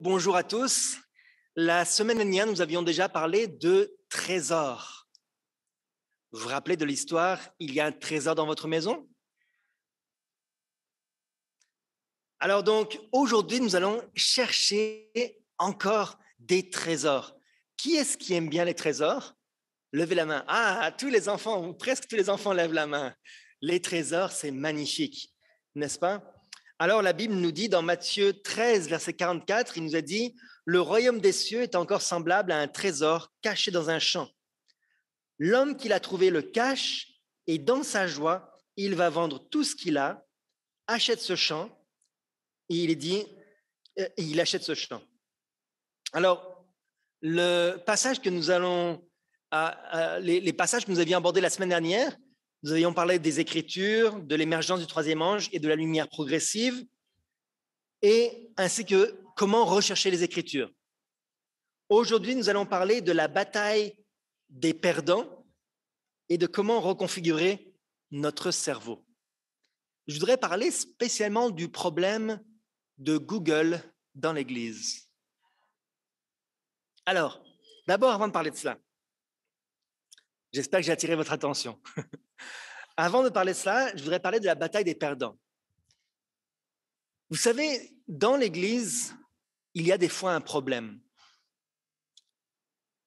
Bonjour à tous. La semaine dernière, nous avions déjà parlé de trésors. Vous vous rappelez de l'histoire, il y a un trésor dans votre maison? Alors donc, aujourd'hui, nous allons chercher encore des trésors. Qui est-ce qui aime bien les trésors? Levez la main. Ah, tous les enfants, ou presque tous les enfants lèvent la main. Les trésors, c'est magnifique, n'est-ce pas? Alors la Bible nous dit dans Matthieu 13, verset 44, il nous a dit, le royaume des cieux est encore semblable à un trésor caché dans un champ. L'homme qui l'a trouvé le cache et dans sa joie, il va vendre tout ce qu'il a, achète ce champ et il achète ce champ. Alors, le passage que nous allons, les passages que nous avions abordés la semaine dernière, nous avions parlé des Écritures, de l'émergence du troisième ange et de la lumière progressive, et ainsi que comment rechercher les Écritures. Aujourd'hui, nous allons parler de la bataille des perdants et de comment reconfigurer notre cerveau. Je voudrais parler spécialement du problème de Google dans l'Église. Alors, d'abord, avant de parler de cela, j'espère que j'ai attiré votre attention. Avant de parler de cela, je voudrais parler de la bataille des perdants. Vous savez, dans l'Église, il y a des fois un problème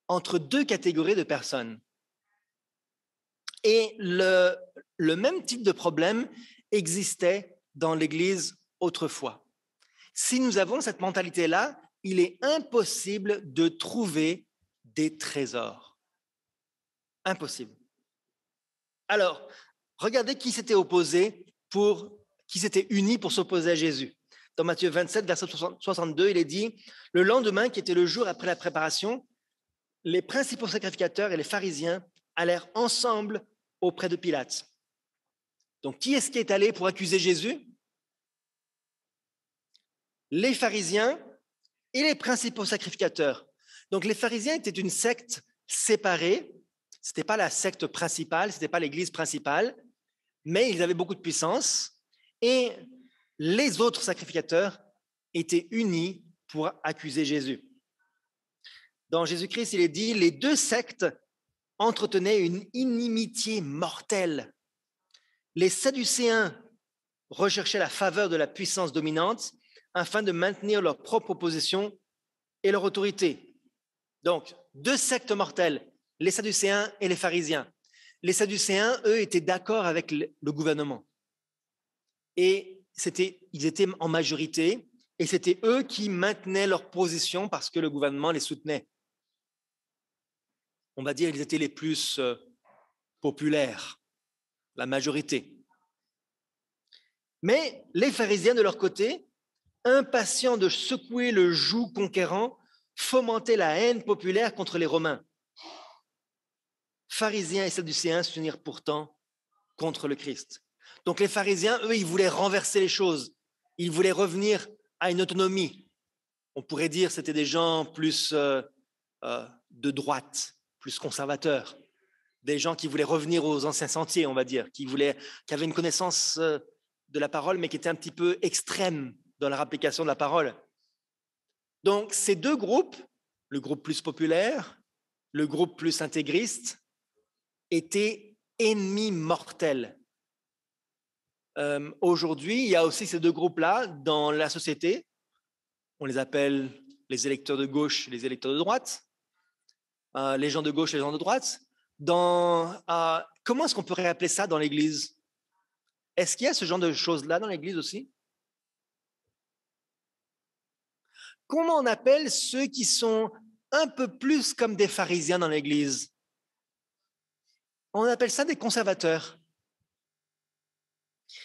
entre deux catégories de personnes. Et le même type de problème existait dans l'Église autrefois. Si nous avons cette mentalité-là, il est impossible de trouver des trésors. Impossible. Alors, regardez qui s'était uni pour s'opposer à Jésus. Dans Matthieu 27, verset 62, il est dit, le lendemain, qui était le jour après la préparation, les principaux sacrificateurs et les pharisiens allèrent ensemble auprès de Pilate. Donc, qui est-ce qui est allé pour accuser Jésus? Les pharisiens et les principaux sacrificateurs. Donc, les pharisiens étaient une secte séparée. Ce n'était pas la secte principale, ce n'était pas l'église principale, mais ils avaient beaucoup de puissance. Et les autres sacrificateurs étaient unis pour accuser Jésus. Dans Jésus-Christ, il est dit, les deux sectes entretenaient une inimitié mortelle. Les Sadducéens recherchaient la faveur de la puissance dominante afin de maintenir leur propre position et leur autorité. Donc, deux sectes mortelles, les Sadducéens et les pharisiens. Les Sadducéens, eux, étaient d'accord avec le gouvernement. Et ils étaient en majorité, et c'était eux qui maintenaient leur position parce que le gouvernement les soutenait. On va dire qu'ils étaient les plus populaires, la majorité. Mais les pharisiens, de leur côté, impatients de secouer le joug conquérant, fomentaient la haine populaire contre les Romains. Pharisiens et Sadducéens s'unirent pourtant contre le Christ. Donc les pharisiens, eux, ils voulaient renverser les choses. Ils voulaient revenir à une autonomie. On pourrait dire que c'était des gens plus de droite, plus conservateurs. Des gens qui voulaient revenir aux anciens sentiers, on va dire, qui avaient une connaissance de la parole, mais qui étaient un petit peu extrêmes dans leur application de la parole. Donc ces deux groupes, le groupe plus populaire, le groupe plus intégriste, étaient ennemis mortels. Aujourd'hui, il y a aussi ces deux groupes-là dans la société. On les appelle les électeurs de gauche et les électeurs de droite, les gens de gauche et les gens de droite. Comment est-ce qu'on pourrait appeler ça dans l'Église? Est-ce qu'il y a ce genre de choses-là dans l'Église aussi? Comment on appelle ceux qui sont un peu plus comme des pharisiens dans l'Église? On appelle ça des conservateurs.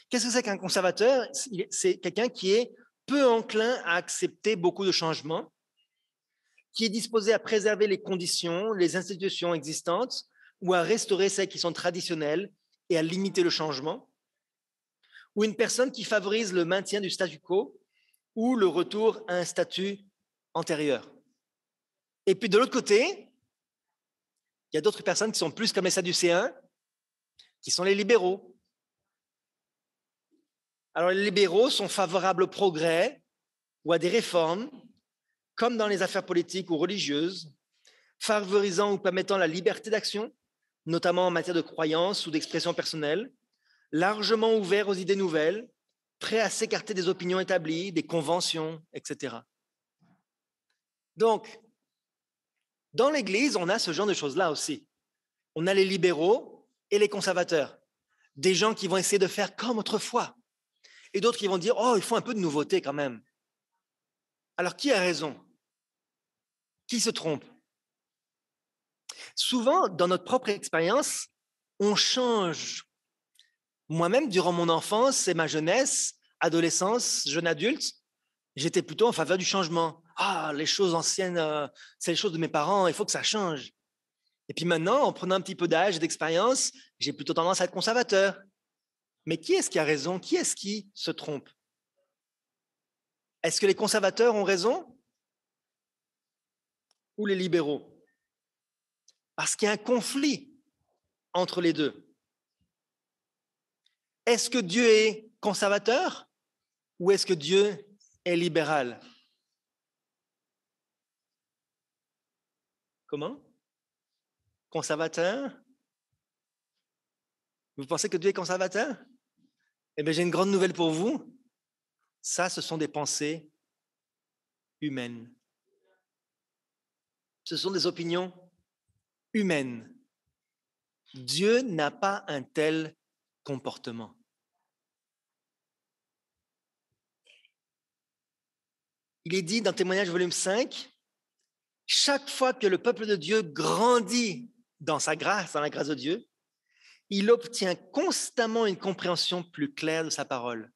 Qu'est-ce que c'est qu'un conservateur? C'est quelqu'un qui est peu enclin à accepter beaucoup de changements, qui est disposé à préserver les conditions, les institutions existantes, ou à restaurer celles qui sont traditionnelles et à limiter le changement, ou une personne qui favorise le maintien du statu quo ou le retour à un statut antérieur. Et puis de l'autre côté, il y a d'autres personnes qui sont plus comme les Sadducéens, qui sont les libéraux. Alors les libéraux sont favorables au progrès ou à des réformes, comme dans les affaires politiques ou religieuses, favorisant ou permettant la liberté d'action, notamment en matière de croyance ou d'expression personnelle, largement ouvert aux idées nouvelles, prêt à s'écarter des opinions établies, des conventions, etc. Donc, dans l'Église, on a ce genre de choses-là aussi. On a les libéraux et les conservateurs, des gens qui vont essayer de faire comme autrefois, et d'autres qui vont dire « Oh, il faut un peu de nouveauté quand même ». Alors, qui a raison? Qui se trompe? Souvent, dans notre propre expérience, on change. Moi-même, durant mon enfance et ma jeunesse, adolescence, jeune adulte, j'étais plutôt en faveur du changement. Ah, les choses anciennes, c'est les choses de mes parents, il faut que ça change. Et puis maintenant, en prenant un petit peu d'âge et d'expérience, j'ai plutôt tendance à être conservateur. Mais qui est-ce qui a raison? Qui est-ce qui se trompe? Est-ce que les conservateurs ont raison ou les libéraux? Parce qu'il y a un conflit entre les deux. Est-ce que Dieu est conservateur ou est-ce que Dieu est libéral? Comment? Conservateur? Vous pensez que Dieu est conservateur? Eh bien, j'ai une grande nouvelle pour vous. Ça, ce sont des pensées humaines. Ce sont des opinions humaines. Dieu n'a pas un tel comportement. Il est dit dans Témoignage volume 5, chaque fois que le peuple de Dieu grandit dans sa grâce, dans la grâce de Dieu, il obtient constamment une compréhension plus claire de sa parole.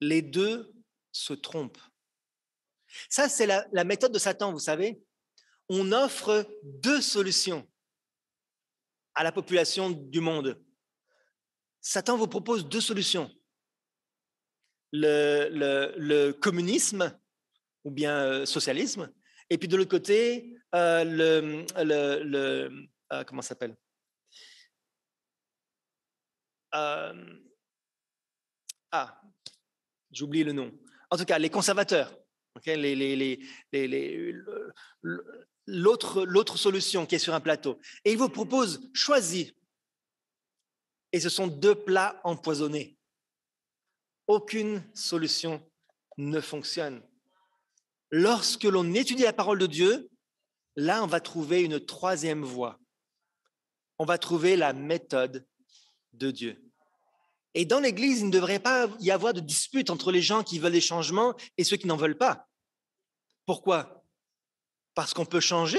Les deux se trompent. Ça, c'est la méthode de Satan, vous savez. On offre deux solutions à la population du monde. Satan vous propose deux solutions. Le communisme ou bien socialisme, et puis de l'autre côté, comment ça s'appelle? J'oublie le nom. En tout cas, les conservateurs. Okay, l'autre solution qui est sur un plateau. Et il vous propose, choisis. Et ce sont deux plats empoisonnés. Aucune solution ne fonctionne. Lorsque l'on étudie la parole de Dieu, là, on va trouver une troisième voie. On va trouver la méthode de Dieu. Et dans l'Église, il ne devrait pas y avoir de dispute entre les gens qui veulent des changements et ceux qui n'en veulent pas. Pourquoi? Parce qu'on peut changer.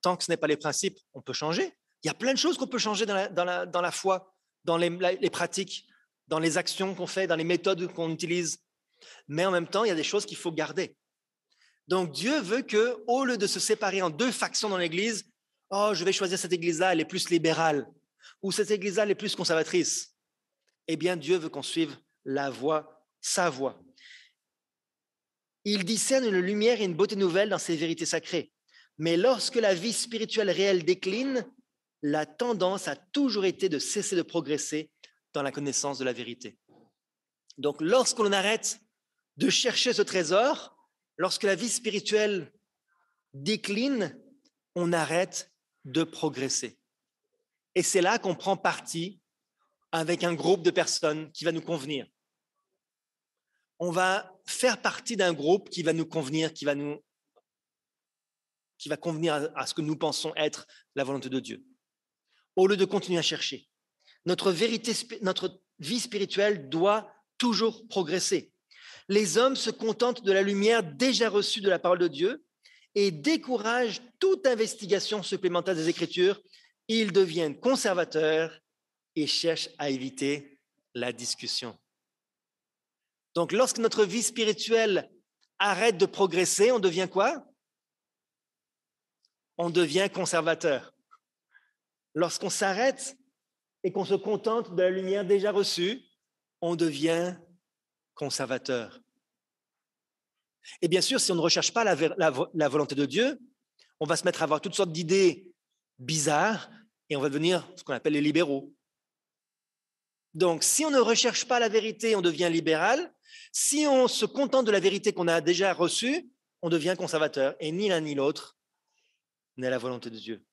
Tant que ce n'est pas les principes, on peut changer. Il y a plein de choses qu'on peut changer dans la foi, dans les pratiques, dans les actions qu'on fait, dans les méthodes qu'on utilise. Mais en même temps, il y a des choses qu'il faut garder. Donc Dieu veut qu'au lieu de se séparer en deux factions dans l'Église, oh, je vais choisir cette Église-là, elle est plus libérale, ou cette Église-là, elle est plus conservatrice. Eh bien, Dieu veut qu'on suive la voie, sa voie. Il discerne une lumière et une beauté nouvelle dans ces vérités sacrées. Mais lorsque la vie spirituelle réelle décline, la tendance a toujours été de cesser de progresser dans la connaissance de la vérité. Donc, lorsqu'on arrête de chercher ce trésor, lorsque la vie spirituelle décline, on arrête de progresser. Et c'est là qu'on prend parti avec un groupe de personnes qui va nous convenir. On va faire partie d'un groupe qui va nous convenir, qui va convenir à ce que nous pensons être la volonté de Dieu. Au lieu de continuer à chercher, notre vie spirituelle doit toujours progresser. Les hommes se contentent de la lumière déjà reçue de la parole de Dieu et découragent toute investigation supplémentaire des Écritures. Ils deviennent conservateurs et cherchent à éviter la discussion. Donc, lorsque notre vie spirituelle arrête de progresser, on devient quoi? On devient conservateur. Lorsqu'on s'arrête et qu'on se contente de la lumière déjà reçue, on devient conservateur. Et bien sûr, si on ne recherche pas la volonté de Dieu, on va se mettre à avoir toutes sortes d'idées bizarres et on va devenir ce qu'on appelle les libéraux. Donc, si on ne recherche pas la vérité, on devient libéral. Si on se contente de la vérité qu'on a déjà reçue, on devient conservateur. Et ni l'un ni l'autre n'est la volonté de Dieu.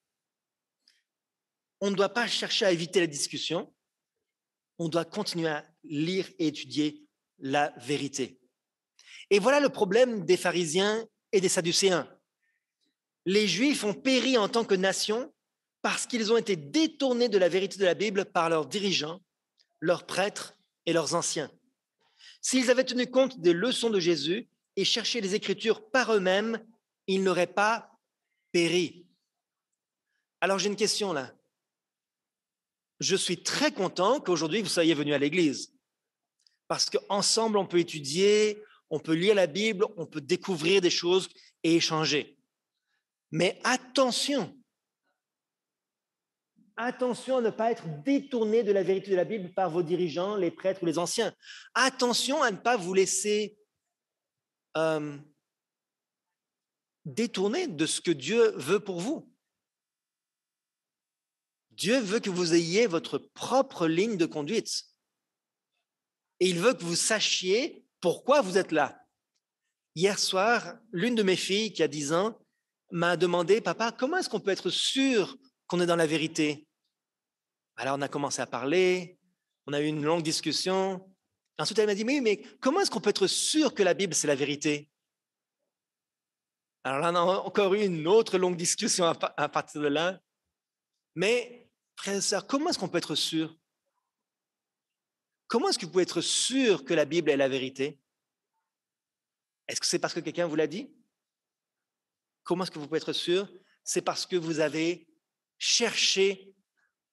On ne doit pas chercher à éviter la discussion. On doit continuer à lire et étudier la vérité. Et voilà le problème des pharisiens et des sadducéens. Les Juifs ont péri en tant que nation parce qu'ils ont été détournés de la vérité de la Bible par leurs dirigeants, leurs prêtres et leurs anciens. S'ils avaient tenu compte des leçons de Jésus et cherché les Écritures par eux-mêmes, ils n'auraient pas péri. Alors j'ai une question là. Je suis très content qu'aujourd'hui vous soyez venus à l'église parce qu'ensemble on peut étudier, on peut lire la Bible, on peut découvrir des choses et échanger. Mais attention à ne pas être détourné de la vérité de la Bible par vos dirigeants, les prêtres ou les anciens. Attention à ne pas vous laisser détourner de ce que Dieu veut pour vous. Dieu veut que vous ayez votre propre ligne de conduite. Et il veut que vous sachiez pourquoi vous êtes là. Hier soir, l'une de mes filles, qui a 10 ans, m'a demandé, papa, comment est-ce qu'on peut être sûr qu'on est dans la vérité? Alors on a commencé à parler, on a eu une longue discussion. Ensuite, elle m'a dit, mais comment est-ce qu'on peut être sûr que la Bible, c'est la vérité? Alors là, on a encore eu une autre longue discussion à partir de là. Mais, frères et sœurs, comment est-ce qu'on peut être sûr? Comment est-ce que vous pouvez être sûr que la Bible est la vérité? Est-ce que c'est parce que quelqu'un vous l'a dit? Comment est-ce que vous pouvez être sûr? C'est parce que vous avez cherché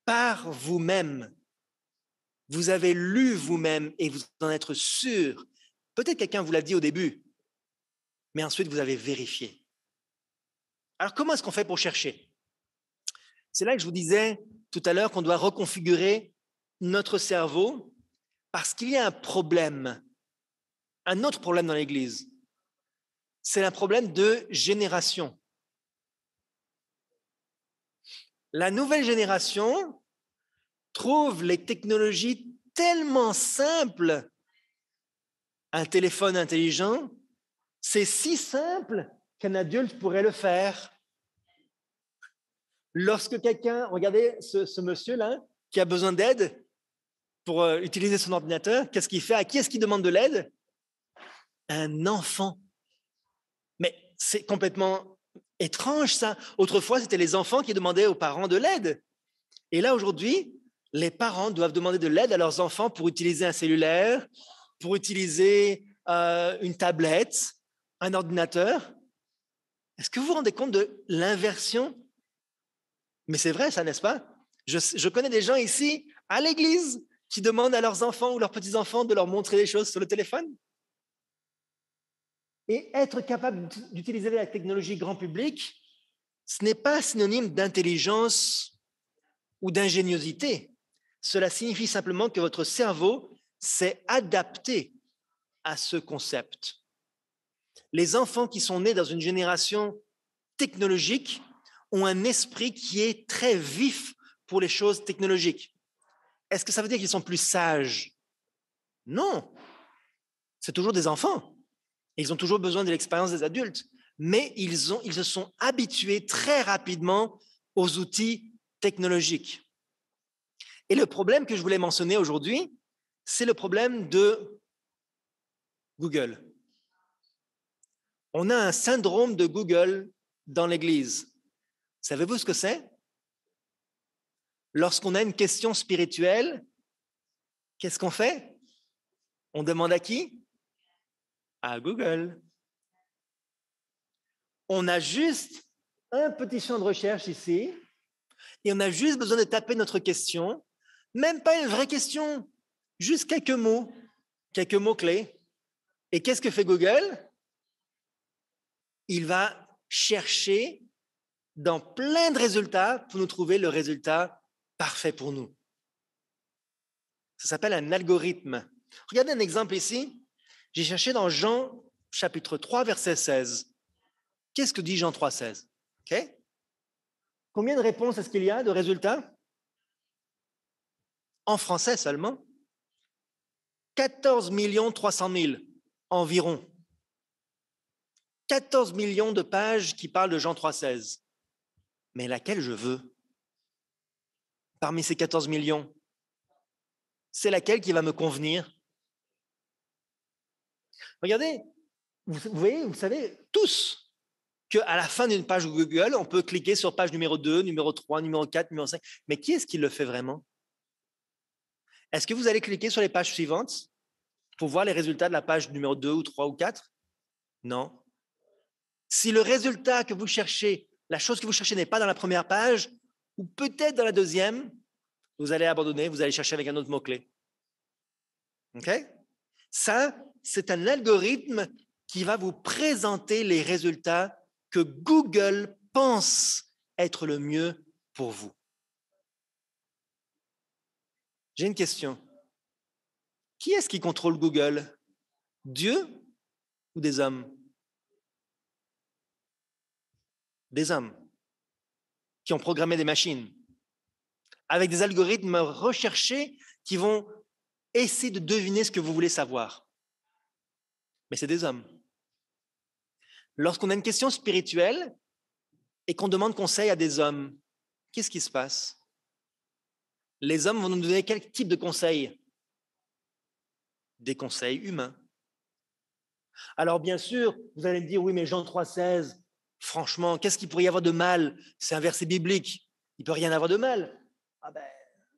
par vous-même. Vous avez lu vous-même et vous en êtes sûr. Peut-être quelqu'un vous l'a dit au début, mais ensuite vous avez vérifié. Alors comment est-ce qu'on fait pour chercher? C'est là que je vous disais tout à l'heure qu'on doit reconfigurer notre cerveau parce qu'il y a un problème, un autre problème dans l'Église. C'est un problème de génération. La nouvelle génération trouve les technologies tellement simples. Un téléphone intelligent, c'est si simple qu'un adulte pourrait le faire. Lorsque quelqu'un, regardez ce monsieur-là, qui a besoin d'aide pour utiliser son ordinateur, qu'est-ce qu'il fait? À qui est-ce qu'il demande de l'aide? Un enfant. Mais c'est complètement étrange ça. Autrefois, c'était les enfants qui demandaient aux parents de l'aide. Et là, aujourd'hui, les parents doivent demander de l'aide à leurs enfants pour utiliser un cellulaire, pour utiliser une tablette, un ordinateur. Est-ce que vous vous rendez compte de l'inversion? Mais c'est vrai, ça, n'est-ce pas? Je connais des gens ici, à l'église, qui demandent à leurs enfants ou leurs petits-enfants de leur montrer des choses sur le téléphone. Et être capable d'utiliser la technologie grand public, ce n'est pas synonyme d'intelligence ou d'ingéniosité. Cela signifie simplement que votre cerveau s'est adapté à ce concept. Les enfants qui sont nés dans une génération technologique ont un esprit qui est très vif pour les choses technologiques. Est-ce que ça veut dire qu'ils sont plus sages? Non. C'est toujours des enfants. Ils ont toujours besoin de l'expérience des adultes. Mais ils se sont habitués très rapidement aux outils technologiques. Et le problème que je voulais mentionner aujourd'hui, c'est le problème de Google. On a un syndrome de Google dans l'Église. Savez-vous ce que c'est? Lorsqu'on a une question spirituelle, qu'est-ce qu'on fait? On demande à qui? À Google. On a juste un petit champ de recherche ici et on a juste besoin de taper notre question, même pas une vraie question, juste quelques mots-clés. Et qu'est-ce que fait Google? Il va chercher dans plein de résultats pour nous trouver le résultat parfait pour nous. Ça s'appelle un algorithme. Regardez un exemple ici. J'ai cherché dans Jean chapitre 3, verset 16. Qu'est-ce que dit Jean 3, 16? Okay. Combien de réponses est-ce qu'il y a de résultats? En français seulement? 14 300 000. environ 14 millions de pages qui parlent de Jean 3,16. Mais laquelle je veux? Parmi ces 14 millions, c'est laquelle qui va me convenir? Regardez, vous voyez, vous savez tous qu'à la fin d'une page Google, on peut cliquer sur page numéro 2, numéro 3, numéro 4, numéro 5. Mais qui est-ce qui le fait vraiment? Est-ce que vous allez cliquer sur les pages suivantes pour voir les résultats de la page numéro 2 ou 3 ou 4? Non. Si le résultat que vous cherchez, la chose que vous cherchez n'est pas dans la première page, ou peut-être dans la deuxième, vous allez abandonner, vous allez chercher avec un autre mot-clé. OK? Ça, c'est un algorithme qui va vous présenter les résultats que Google pense être le mieux pour vous. J'ai une question. Qui est-ce qui contrôle Google? Dieu ou des hommes? Des hommes qui ont programmé des machines avec des algorithmes recherchés qui vont essayer de deviner ce que vous voulez savoir. Mais c'est des hommes. Lorsqu'on a une question spirituelle et qu'on demande conseil à des hommes, qu'est-ce qui se passe? Les hommes vont nous donner quel type de conseils? Des conseils humains. Alors bien sûr, vous allez me dire, oui, mais Jean 3,16, franchement, qu'est-ce qu'il pourrait y avoir de mal? C'est un verset biblique, il ne peut rien avoir de mal. Ah ben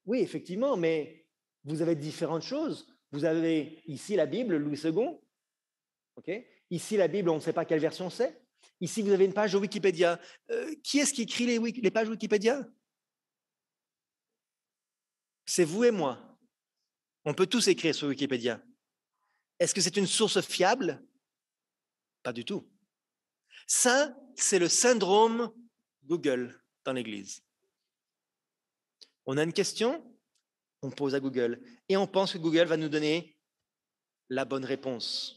oui, effectivement, mais vous avez différentes choses. Vous avez ici la Bible, Louis II, okay? Ici la Bible, on ne sait pas quelle version c'est. Ici, vous avez une page de Wikipédia. Qui est-ce qui écrit les pages Wikipédia? C'est vous et moi. On peut tous écrire sur Wikipédia. Est-ce que c'est une source fiable? Pas du tout. Ça, c'est le syndrome Google dans l'Église. On a une question, on pose à Google et on pense que Google va nous donner la bonne réponse.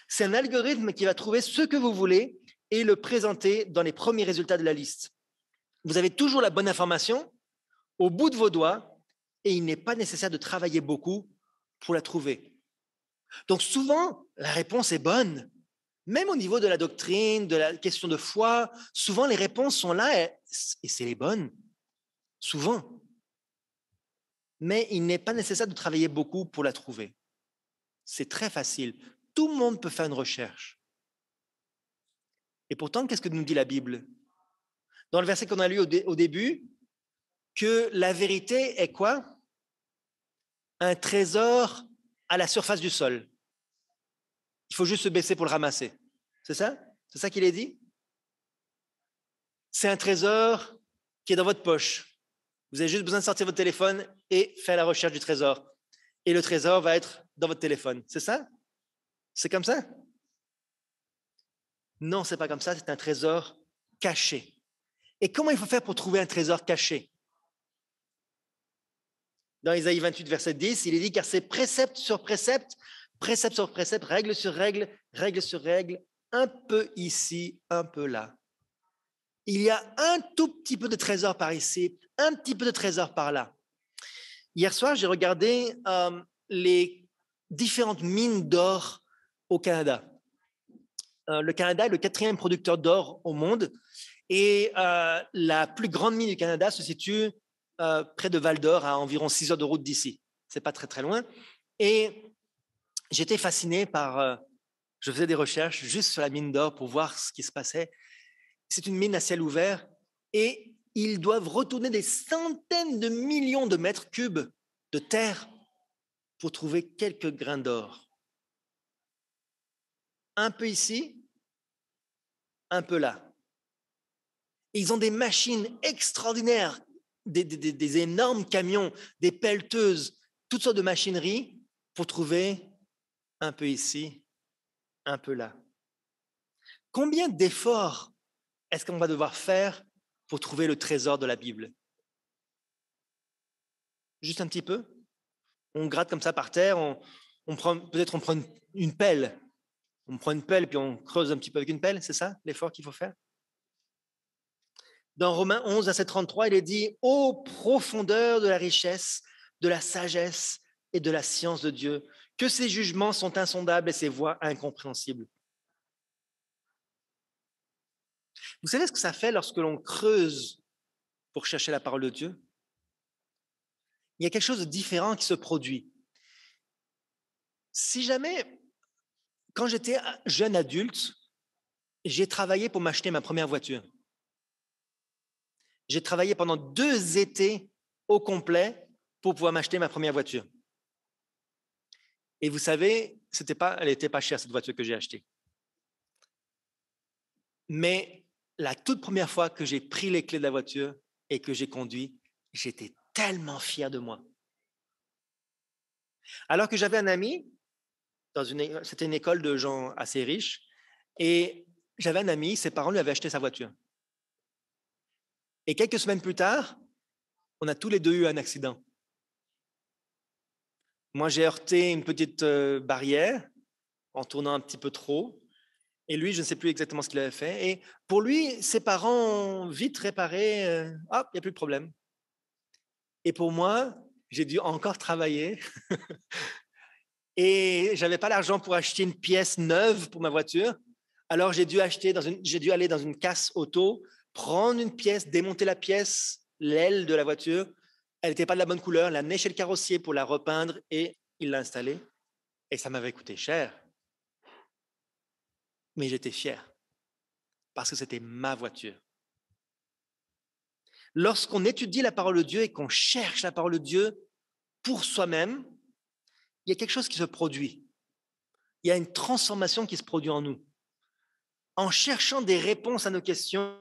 C'est un algorithme qui va trouver ce que vous voulez et le présenter dans les premiers résultats de la liste. Vous avez toujours la bonne information au bout de vos doigts et il n'est pas nécessaire de travailler beaucoup pour la trouver. Donc souvent, la réponse est bonne. Même au niveau de la doctrine, de la question de foi, souvent les réponses sont là et c'est les bonnes. Souvent. Mais il n'est pas nécessaire de travailler beaucoup pour la trouver. C'est très facile. Tout le monde peut faire une recherche. Et pourtant, qu'est-ce que nous dit la Bible? Dans le verset qu'on a lu au début, que la vérité est quoi? Un trésor à la surface du sol. Il faut juste se baisser pour le ramasser. C'est ça? C'est ça qu'il est dit? C'est un trésor qui est dans votre poche. Vous avez juste besoin de sortir votre téléphone et faire la recherche du trésor. Et le trésor va être dans votre téléphone. C'est ça? C'est comme ça? Non, c'est pas comme ça. C'est un trésor caché. Et comment il faut faire pour trouver un trésor caché? Dans Isaïe 28, verset 10, il est dit, car c'est précepte sur précepte, précepte sur précepte, règle sur règle, règle sur règle, un peu ici, un peu là. Il y a un tout petit peu de trésor par ici, un petit peu de trésor par là. Hier soir, j'ai regardé les différentes mines d'or au Canada. Le Canada est le 4e producteur d'or au monde et la plus grande mine du Canada se situe près de Val-d'Or, à environ 6 heures de route d'ici. C'est pas très très loin. Et j'étais fasciné par... je faisais des recherches juste sur la mine d'or pour voir ce qui se passait. C'est une mine à ciel ouvert et ils doivent retourner des centaines de millions de mètres cubes de terre pour trouver quelques grains d'or. Un peu ici, un peu là. Et ils ont des machines extraordinaires, des énormes camions, des pelleteuses, toutes sortes de machineries pour trouver un peu ici, un peu là. Combien d'efforts est-ce qu'on va devoir faire pour trouver le trésor de la Bible? Juste un petit peu? On gratte comme ça par terre, peut-être on prend une pelle. On prend une pelle puis on creuse un petit peu avec une pelle, c'est ça l'effort qu'il faut faire? Dans Romains 11, verset 33, il est dit « Ô profondeur de la richesse, de la sagesse et de la science de Dieu, que ses jugements sont insondables et ses voies incompréhensibles. Vous savez ce que ça fait lorsque l'on creuse pour chercher la parole de Dieu? Il y a quelque chose de différent qui se produit. Si jamais, quand j'étais jeune adulte, j'ai travaillé pour m'acheter ma première voiture. J'ai travaillé pendant 2 étés au complet pour pouvoir m'acheter ma première voiture. Et vous savez, elle n'était pas chère, cette voiture que j'ai achetée. Mais la toute première fois que j'ai pris les clés de la voiture et que j'ai conduit, j'étais tellement fier de moi. Alors que j'avais un ami, c'était une école de gens assez riches, et j'avais un ami, ses parents lui avaient acheté sa voiture. Et quelques semaines plus tard, on a tous les deux eu un accident. Moi, j'ai heurté une petite barrière en tournant un petit peu trop. Et lui, je ne sais plus exactement ce qu'il avait fait. Et pour lui, ses parents ont vite réparé. Hop, il n'y a plus de problème. Et pour moi, j'ai dû encore travailler. Et je n'avais pas l'argent pour acheter une pièce neuve pour ma voiture. Alors, j'ai dû aller dans une casse auto, prendre une pièce, démonter la pièce, l'aile de la voiture. Elle n'était pas de la bonne couleur, l'amener chez le carrossier pour la repeindre et il l'a installée. Et ça m'avait coûté cher. Mais j'étais fier parce que c'était ma voiture. Lorsqu'on étudie la parole de Dieu et qu'on cherche la parole de Dieu pour soi-même, il y a quelque chose qui se produit. Il y a une transformation qui se produit en nous. En cherchant des réponses à nos questions,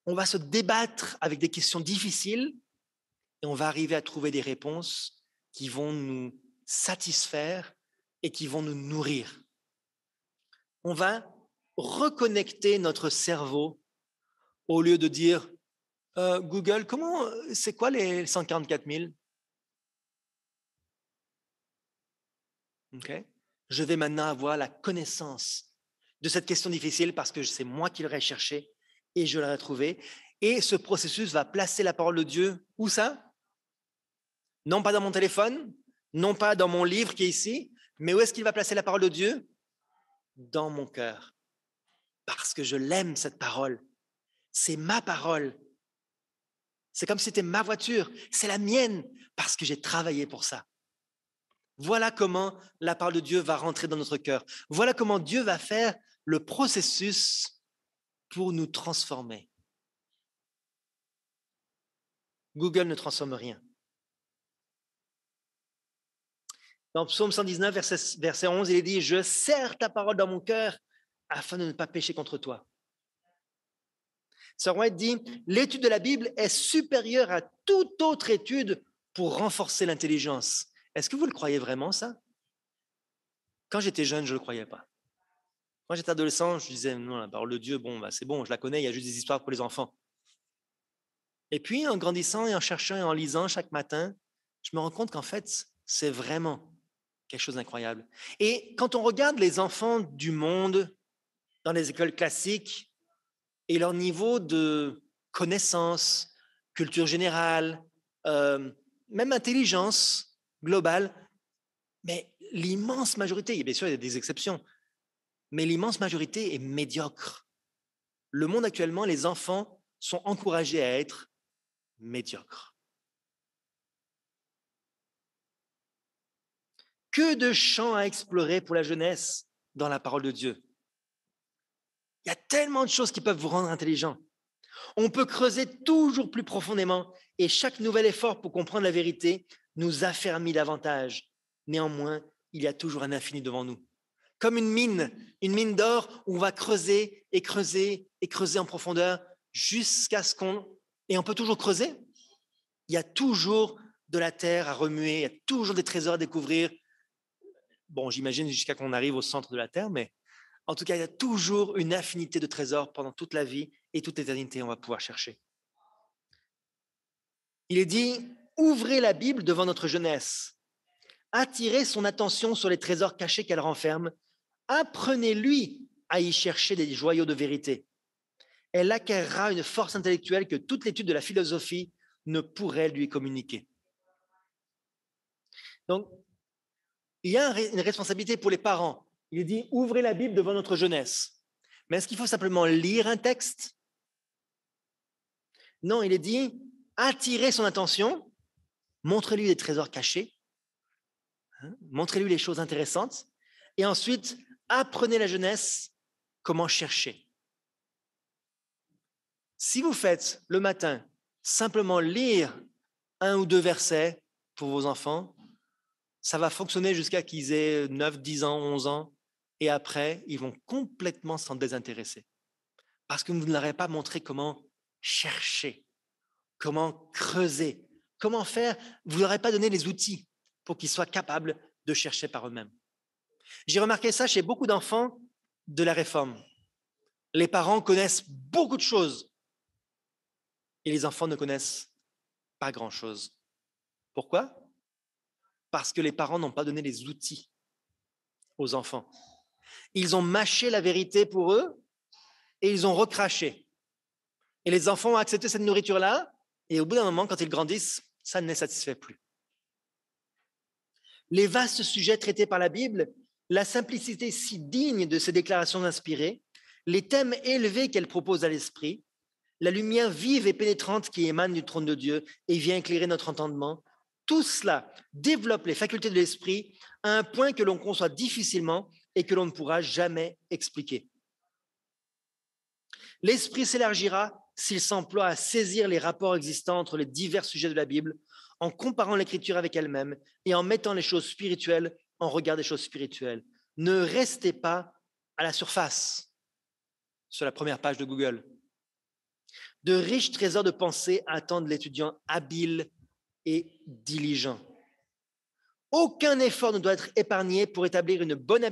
on va se débattre avec des questions difficiles et on va arriver à trouver des réponses qui vont nous satisfaire et qui vont nous nourrir. On va reconnecter notre cerveau au lieu de dire Google, c'est quoi les 144 000? Okay. Je vais maintenant avoir la connaissance de cette question difficile parce que c'est moi qui l'aurais cherché et je l'aurais trouvé. Et ce processus va placer la parole de Dieu, où ça? Non pas dans mon téléphone, non pas dans mon livre qui est ici, mais où est-ce qu'il va placer la parole de Dieu? Dans mon cœur. Parce que je l'aime, cette parole. C'est ma parole. C'est comme si c'était ma voiture. C'est la mienne parce que j'ai travaillé pour ça. Voilà comment la parole de Dieu va rentrer dans notre cœur. Voilà comment Dieu va faire le processus pour nous transformer. Google ne transforme rien. Dans Psaume 119, verset 11, il est dit « Je serre ta parole dans mon cœur afin de ne pas pécher contre toi. » Sir White dit « L'étude de la Bible est supérieure à toute autre étude pour renforcer l'intelligence. » Est-ce que vous le croyez vraiment, ça? Quand j'étais jeune, je ne le croyais pas. Quand j'étais adolescent, je disais, non, la parole de Dieu, c'est bon, je la connais, il y a juste des histoires pour les enfants. Et puis, en grandissant et en cherchant et en lisant chaque matin, je me rends compte qu'en fait, c'est vraiment quelque chose d'incroyable. Et quand on regarde les enfants du monde dans les écoles classiques et leur niveau de connaissance, culture générale, même intelligence globale, mais l'immense majorité, et bien sûr, il y a des exceptions, mais l'immense majorité est médiocre. Le monde actuellement, les enfants sont encouragés à être médiocres. Que de champs à explorer pour la jeunesse dans la parole de Dieu. Il y a tellement de choses qui peuvent vous rendre intelligent. On peut creuser toujours plus profondément et chaque nouvel effort pour comprendre la vérité nous affermit davantage. Néanmoins, il y a toujours un infini devant nous. Comme une mine d'or où on va creuser et creuser et creuser en profondeur jusqu'à ce qu'on... Et on peut toujours creuser. Il y a toujours de la terre à remuer, il y a toujours des trésors à découvrir. Bon, j'imagine jusqu'à qu'on arrive au centre de la terre, mais en tout cas, il y a toujours une infinité de trésors pendant toute la vie et toute l'éternité, on va pouvoir chercher. Il est dit, ouvrez la Bible devant notre jeunesse. Attirez son attention sur les trésors cachés qu'elle renferme. Apprenez-lui à y chercher des joyaux de vérité. Elle acquérera une force intellectuelle que toute l'étude de la philosophie ne pourrait lui communiquer. Donc, Il y a une responsabilité pour les parents. Il dit, ouvrez la Bible devant notre jeunesse. Mais est-ce qu'il faut simplement lire un texte? Non, il est dit, attirez son attention, montrez-lui des trésors cachés, montrez-lui les choses intéressantes, et ensuite, apprenez la jeunesse comment chercher. Si vous faites le matin simplement lire un ou deux versets pour vos enfants, ça va fonctionner jusqu'à qu'ils aient 9, 10 ans, 11 ans, et après, ils vont complètement s'en désintéresser. Parce que vous ne leur avez pas montré comment chercher, comment creuser, comment faire. Vous ne leur avez pas donné les outils pour qu'ils soient capables de chercher par eux-mêmes. J'ai remarqué ça chez beaucoup d'enfants de la Réforme. Les parents connaissent beaucoup de choses et les enfants ne connaissent pas grand-chose. Pourquoi? Parce que les parents n'ont pas donné les outils aux enfants. Ils ont mâché la vérité pour eux et ils ont recraché. Et les enfants ont accepté cette nourriture-là et au bout d'un moment, quand ils grandissent, ça ne les satisfait plus. Les vastes sujets traités par la Bible, la simplicité si digne de ces déclarations inspirées, les thèmes élevés qu'elle propose à l'esprit, la lumière vive et pénétrante qui émane du trône de Dieu et vient éclairer notre entendement, tout cela développe les facultés de l'esprit à un point que l'on conçoit difficilement et que l'on ne pourra jamais expliquer. L'esprit s'élargira s'il s'emploie à saisir les rapports existants entre les divers sujets de la Bible, en comparant l'écriture avec elle-même et en mettant les choses spirituelles en regard des choses spirituelles. Ne restez pas à la surface, sur la première page de Google. De riches trésors de pensée attendent l'étudiant habile et diligent. Aucun effort ne doit être épargné pour établir une bonne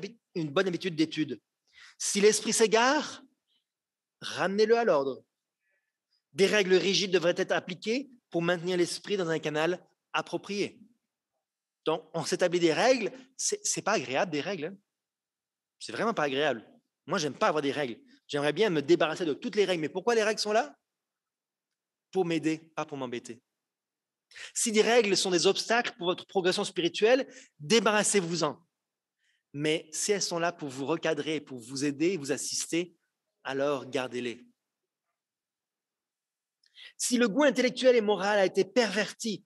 habitude d'étude. Si l'esprit s'égare, ramenez-le à l'ordre. Des règles rigides devraient être appliquées pour maintenir l'esprit dans un canal approprié. Donc, on s'établit des règles, c'est pas agréable des règles. Hein. C'est vraiment pas agréable. Moi, j'aime pas avoir des règles. J'aimerais bien me débarrasser de toutes les règles. Mais pourquoi les règles sont là? Pour m'aider, pas pour m'embêter. Si des règles sont des obstacles pour votre progression spirituelle, débarrassez-vous-en. Mais si elles sont là pour vous recadrer, pour vous aider, vous assister, alors gardez-les. Si le goût intellectuel et moral a été perverti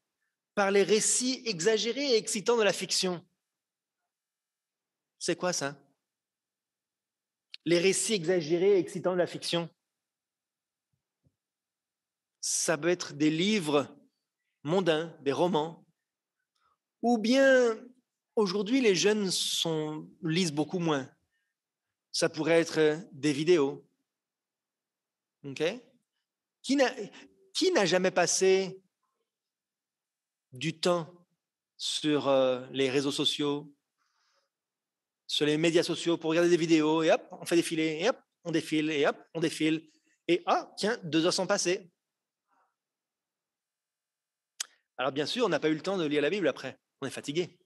par les récits exagérés et excitants de la fiction, c'est quoi ça? Les récits exagérés et excitants de la fiction, ça peut être des livres mondains, des romans, ou bien aujourd'hui les jeunes lisent beaucoup moins. Ça pourrait être des vidéos. Okay? Qui n'a jamais passé du temps sur les réseaux sociaux, sur les médias sociaux pour regarder des vidéos et hop, on fait défiler, et hop, on défile, et hop, on défile. Et tiens, 2 heures sont passées. Alors bien sûr, on n'a pas eu le temps de lire la Bible après, on est fatigué.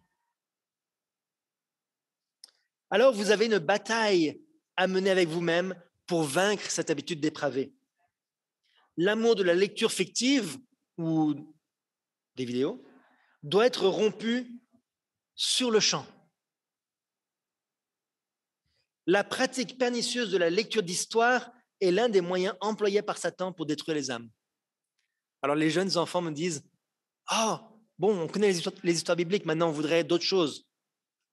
Alors vous avez une bataille à mener avec vous-même pour vaincre cette habitude dépravée. L'amour de la lecture fictive ou des vidéos doit être rompu sur le champ. La pratique pernicieuse de la lecture d'histoire est l'un des moyens employés par Satan pour détruire les âmes. Alors les jeunes enfants me disent « Oh, bon, on connaît les histoires bibliques, maintenant on voudrait d'autres choses. »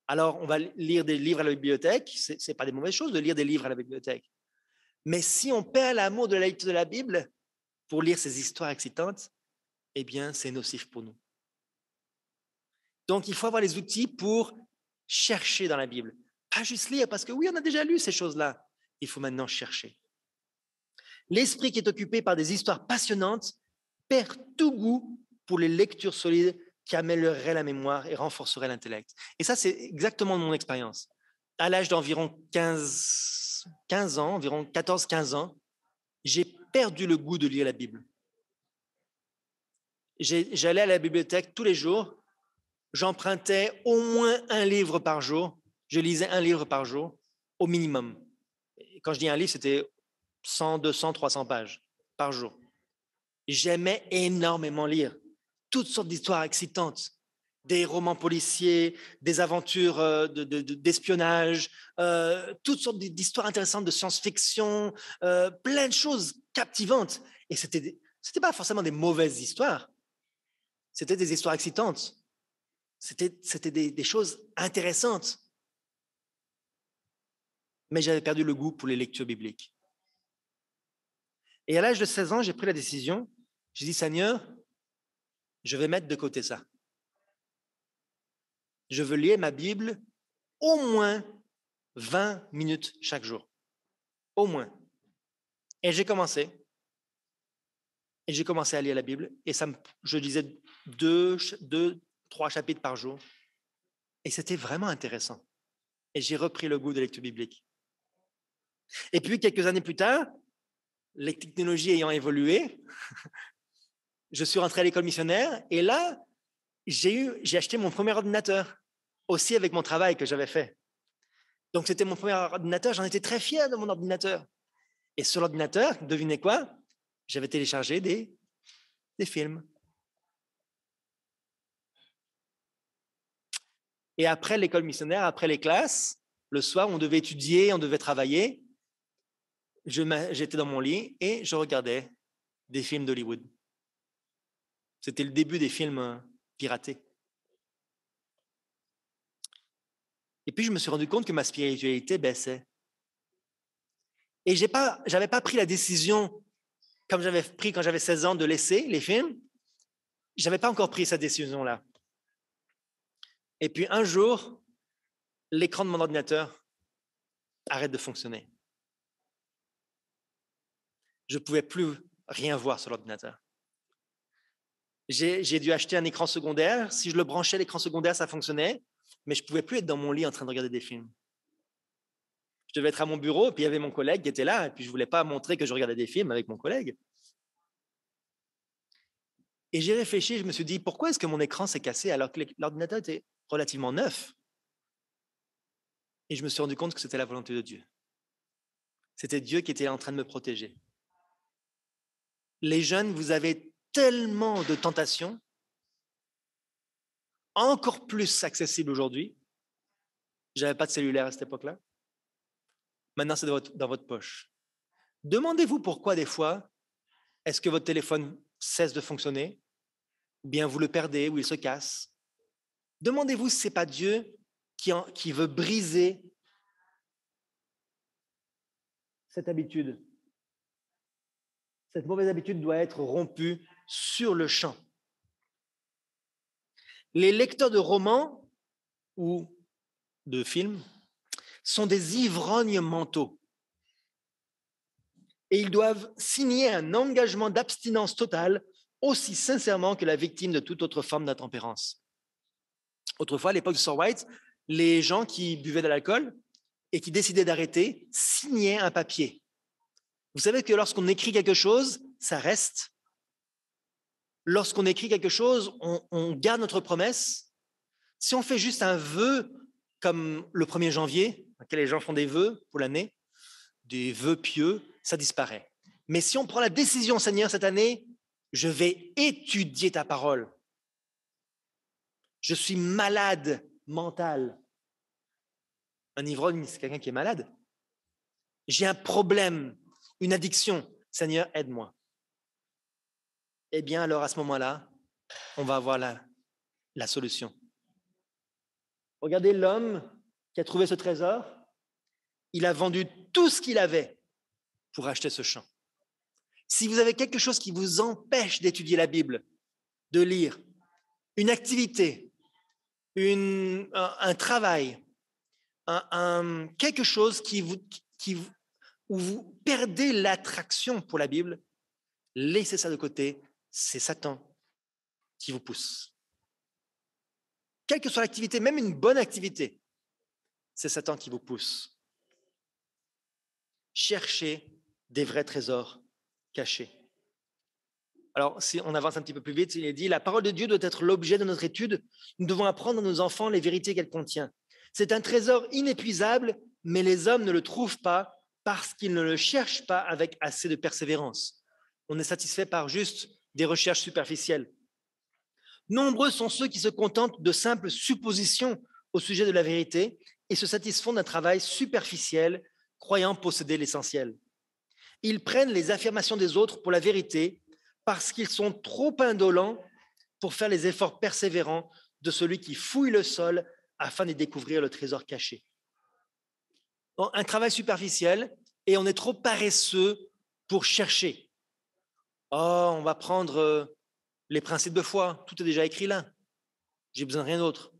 Alors on va lire des livres à la bibliothèque, ce n'est pas des mauvaises choses de lire des livres à la bibliothèque. Mais si on perd l'amour de la lecture de la Bible pour lire ces histoires excitantes, eh bien c'est nocif pour nous. Donc il faut avoir les outils pour chercher dans la Bible. Pas juste lire, parce que oui, on a déjà lu ces choses-là. Il faut maintenant chercher. L'esprit qui est occupé par des histoires passionnantes perd tout goût pour les lectures solides qui amélioreraient la mémoire et renforceraient l'intellect. Et ça, c'est exactement mon expérience. À l'âge d'environ 15 ans, environ 14-15 ans, j'ai perdu le goût de lire la Bible. J'allais à la bibliothèque tous les jours, j'empruntais au moins un livre par jour, je lisais un livre par jour, au minimum. Et quand je dis un livre, c'était 100, 200, 300 pages par jour. J'aimais énormément lire toutes sortes d'histoires excitantes. des romans policiers, des aventures d'espionnage, toutes sortes d'histoires intéressantes de science-fiction, plein de choses captivantes. Et c'était pas forcément des mauvaises histoires, c'était des histoires excitantes, c'était des choses intéressantes. Mais j'avais perdu le goût pour les lectures bibliques. Et à l'âge de 16 ans, j'ai pris la décision, j'ai dit, Seigneur, je vais mettre de côté ça. Je veux lire ma Bible au moins 20 minutes chaque jour. Au moins. Et j'ai commencé. Et j'ai commencé à lire la Bible. Et je lisais 3 chapitres par jour. Et c'était vraiment intéressant. Et j'ai repris le goût de la lecture biblique. Et puis, quelques années plus tard, les technologies ayant évolué, je suis rentré à l'école missionnaire. Et là, j'ai acheté mon premier ordinateur, aussi avec mon travail que j'avais fait. Donc, c'était mon premier ordinateur. J'en étais très fier de mon ordinateur. Et sur l'ordinateur, devinez quoi? J'avais téléchargé des films. Et après l'école missionnaire, après les classes, le soir, on devait étudier, on devait travailler. J'étais dans mon lit et je regardais des films d'Hollywood. C'était le début des films piratés. Et puis, je me suis rendu compte que ma spiritualité baissait. Et je n'avais pas pris la décision, comme j'avais pris quand j'avais 16 ans, de laisser les films. Je n'avais pas encore pris cette décision-là. Et puis, un jour, l'écran de mon ordinateur arrête de fonctionner. Je ne pouvais plus rien voir sur l'ordinateur. J'ai dû acheter un écran secondaire. Si je le branchais, l'écran secondaire, ça fonctionnait. Mais je ne pouvais plus être dans mon lit en train de regarder des films. Je devais être à mon bureau, et puis il y avait mon collègue qui était là, et puis je ne voulais pas montrer que je regardais des films avec mon collègue. Et j'ai réfléchi, je me suis dit, pourquoi est-ce que mon écran s'est cassé alors que l'ordinateur était relativement neuf? Et je me suis rendu compte que c'était la volonté de Dieu. C'était Dieu qui était en train de me protéger. Les jeunes, vous avez tellement de tentations, encore plus accessibles aujourd'hui. Je n'avais pas de cellulaire à cette époque-là. Maintenant, c'est dans votre poche. Demandez-vous pourquoi, des fois, est-ce que votre téléphone cesse de fonctionner, ou bien vous le perdez, ou il se casse. Demandez-vous si ce n'est pas Dieu qui veut briser cette habitude. Cette mauvaise habitude doit être rompue sur le champ. Les lecteurs de romans ou de films sont des ivrognes mentaux. Et ils doivent signer un engagement d'abstinence totale aussi sincèrement que la victime de toute autre forme d'intempérance. Autrefois, à l'époque de Sir White, les gens qui buvaient de l'alcool et qui décidaient d'arrêter signaient un papier. Vous savez que lorsqu'on écrit quelque chose, ça reste. Lorsqu'on écrit quelque chose, on garde notre promesse. Si on fait juste un vœu, comme le 1er janvier, auquel les gens font des vœux pour l'année, des vœux pieux, ça disparaît. Mais si on prend la décision, Seigneur, cette année, je vais étudier ta parole. Je suis malade mental. Un ivrogne, c'est quelqu'un qui est malade. J'ai un problème, une addiction. Seigneur, aide-moi. Eh bien, alors à ce moment-là, on va avoir la solution. Regardez l'homme qui a trouvé ce trésor. Il a vendu tout ce qu'il avait pour acheter ce champ. Si vous avez quelque chose qui vous empêche d'étudier la Bible, de lire, une activité, un travail, quelque chose où vous perdez l'attraction pour la Bible, laissez ça de côté, c'est Satan qui vous pousse. Quelle que soit l'activité, même une bonne activité, c'est Satan qui vous pousse. Cherchez des vrais trésors cachés. Alors, si on avance un petit peu plus vite, il est dit, la parole de Dieu doit être l'objet de notre étude. Nous devons apprendre à nos enfants les vérités qu'elle contient. C'est un trésor inépuisable, mais les hommes ne le trouvent pas parce qu'ils ne le cherchent pas avec assez de persévérance. On est satisfait par juste des recherches superficielles. Nombreux sont ceux qui se contentent de simples suppositions au sujet de la vérité et se satisfont d'un travail superficiel, croyant posséder l'essentiel. Ils prennent les affirmations des autres pour la vérité parce qu'ils sont trop indolents pour faire les efforts persévérants de celui qui fouille le sol afin de découvrir le trésor caché. Donc, un travail superficiel et on est trop paresseux pour chercher. Oh, on va prendre les principes de foi, tout est déjà écrit là. J'ai besoin de rien d'autre.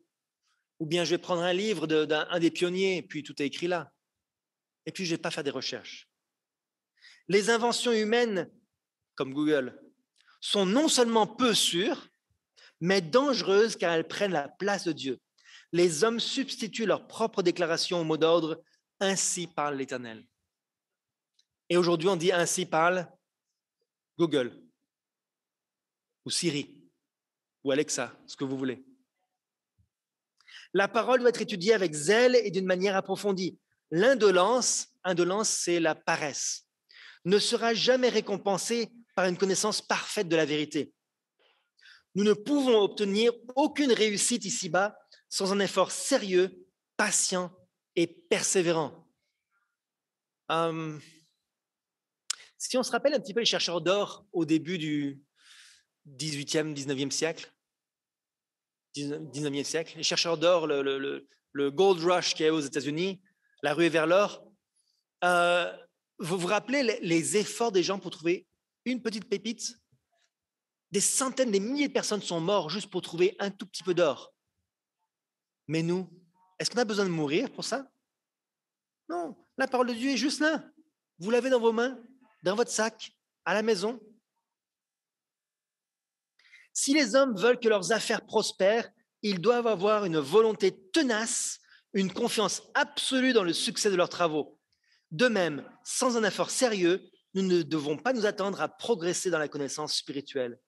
Ou bien je vais prendre un livre d'un des pionniers, puis tout est écrit là. Et puis je ne vais pas faire des recherches. Les inventions humaines, comme Google, sont non seulement peu sûres, mais dangereuses car elles prennent la place de Dieu. Les hommes substituent leur propre déclaration au mot d'ordre, ainsi parle l'Éternel. Et aujourd'hui, on dit ainsi parle Google, ou Siri, ou Alexa, ce que vous voulez. La parole doit être étudiée avec zèle et d'une manière approfondie. L'indolence, c'est la paresse, ne sera jamais récompensée par une connaissance parfaite de la vérité. Nous ne pouvons obtenir aucune réussite ici-bas sans un effort sérieux, patient et persévérant. Si on se rappelle un petit peu les chercheurs d'or au début du 18e, 19e siècle, les chercheurs d'or, le gold rush qu'il y a aux États-Unis, la ruée vers l'or, vous vous rappelez les efforts des gens pour trouver une petite pépite? Des centaines, des milliers de personnes sont mortes juste pour trouver un tout petit peu d'or. Mais nous, est-ce qu'on a besoin de mourir pour ça? Non, la parole de Dieu est juste là. Vous l'avez dans vos mains, dans votre sac, à la maison. Si les hommes veulent que leurs affaires prospèrent, ils doivent avoir une volonté tenace, une confiance absolue dans le succès de leurs travaux. De même, sans un effort sérieux, nous ne devons pas nous attendre à progresser dans la connaissance spirituelle.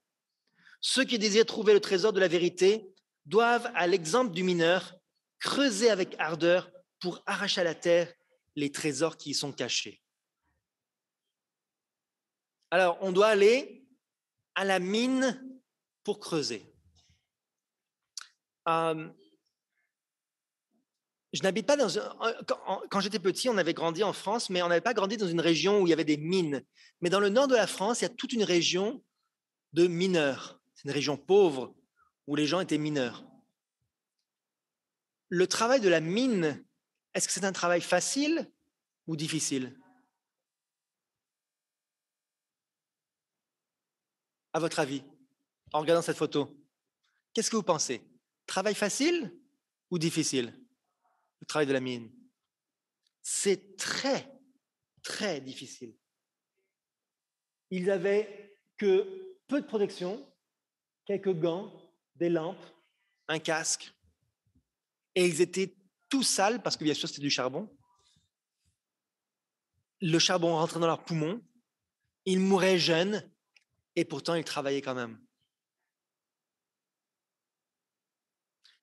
Ceux qui désirent trouver le trésor de la vérité doivent, à l'exemple du mineur, creuser avec ardeur pour arracher à la terre les trésors qui y sont cachés. Alors, on doit aller à la mine pour creuser. Je n'habite pas dans quand j'étais petit, on avait grandi en France, mais on n'avait pas grandi dans une région où il y avait des mines. Mais dans le nord de la France, il y a toute une région de mineurs. C'est une région pauvre où les gens étaient mineurs. Le travail de la mine, est-ce que c'est un travail facile ou difficile? À votre avis, en regardant cette photo, qu'est-ce que vous pensez? Travail facile ou difficile? Le travail de la mine. C'est très, très difficile. Ils n'avaient que peu de protection, quelques gants, des lampes, un casque, et ils étaient tout sales parce que bien sûr c'était du charbon. Le charbon rentrait dans leurs poumons, ils mouraient jeunes et pourtant ils travaillaient quand même.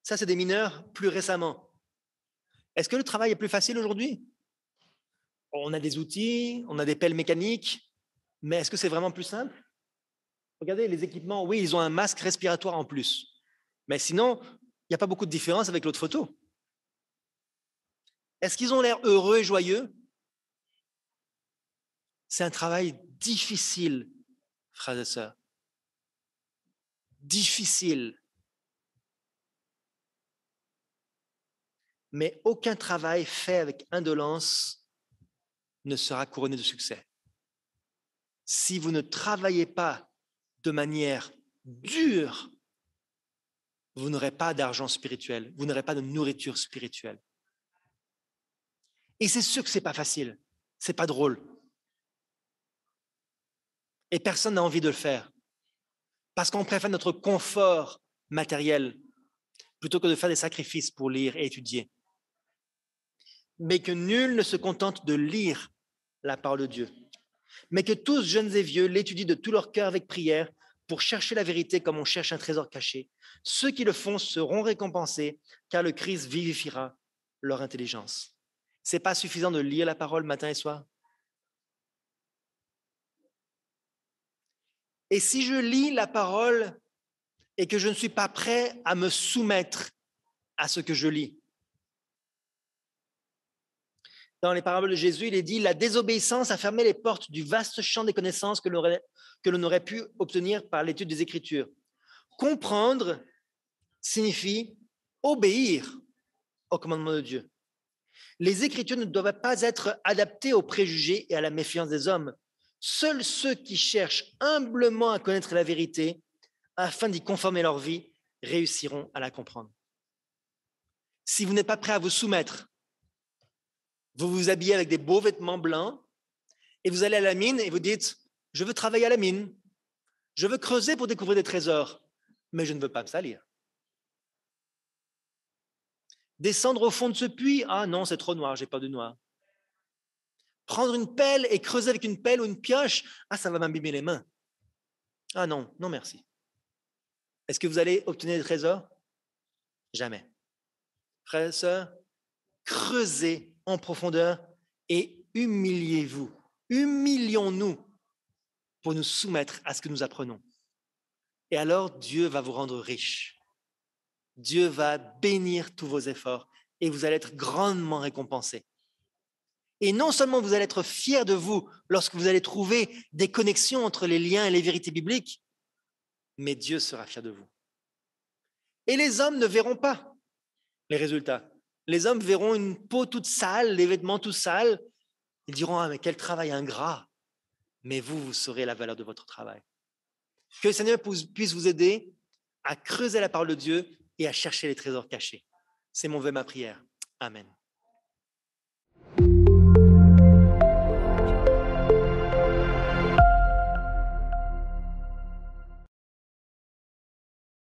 Ça, c'est des mineurs plus récemment. Est-ce que le travail est plus facile aujourd'hui? On a des outils, on a des pelles mécaniques, mais est-ce que c'est vraiment plus simple? Regardez les équipements, oui, ils ont un masque respiratoire en plus. Mais sinon, il n'y a pas beaucoup de différence avec l'autre photo. Est-ce qu'ils ont l'air heureux et joyeux? C'est un travail difficile, frères et sœurs. Difficile. Mais aucun travail fait avec indolence ne sera couronné de succès. Si vous ne travaillez pas de manière dure, vous n'aurez pas d'argent spirituel, vous n'aurez pas de nourriture spirituelle. Et c'est sûr que ce n'est pas facile, ce n'est pas drôle. Et personne n'a envie de le faire. Parce qu'on préfère notre confort matériel plutôt que de faire des sacrifices pour lire et étudier. Mais que nul ne se contente de lire la parole de Dieu, mais que tous, jeunes et vieux, l'étudient de tout leur cœur avec prière pour chercher la vérité comme on cherche un trésor caché. Ceux qui le font seront récompensés, car le Christ vivifiera leur intelligence. Ce n'est pas suffisant de lire la parole matin et soir. Et si je lis la parole et que je ne suis pas prêt à me soumettre à ce que je lis. Dans les paraboles de Jésus, il est dit « La désobéissance a fermé les portes du vaste champ des connaissances que l'on aurait pu obtenir par l'étude des Écritures. » Comprendre signifie obéir au commandement de Dieu. Les Écritures ne doivent pas être adaptées aux préjugés et à la méfiance des hommes. Seuls ceux qui cherchent humblement à connaître la vérité afin d'y conformer leur vie réussiront à la comprendre. Si vous n'êtes pas prêt à vous soumettre, vous vous habillez avec des beaux vêtements blancs et vous allez à la mine et vous dites « Je veux travailler à la mine, je veux creuser pour découvrir des trésors, mais je ne veux pas me salir. » Descendre au fond de ce puits, ah non, c'est trop noir, j'ai peur du noir. Prendre une pelle et creuser avec une pelle ou une pioche, ah ça va m'abîmer les mains. Ah non, non merci. Est-ce que vous allez obtenir des trésors? Jamais. Frères et sœurs, creusez en profondeur et humiliez-vous. Humilions-nous pour nous soumettre à ce que nous apprenons. Et alors, Dieu va vous rendre riche. Dieu va bénir tous vos efforts et vous allez être grandement récompensés. Et non seulement vous allez être fiers de vous lorsque vous allez trouver des connexions entre les liens et les vérités bibliques, mais Dieu sera fier de vous. Et les hommes ne verront pas les résultats. Les hommes verront une peau toute sale, les vêtements tout sales. Ils diront « Ah, mais quel travail ingrat !» Mais vous, vous saurez la valeur de votre travail. Que le Seigneur puisse vous aider à creuser la parole de Dieu et à chercher les trésors cachés. C'est mon vœu, ma prière. Amen.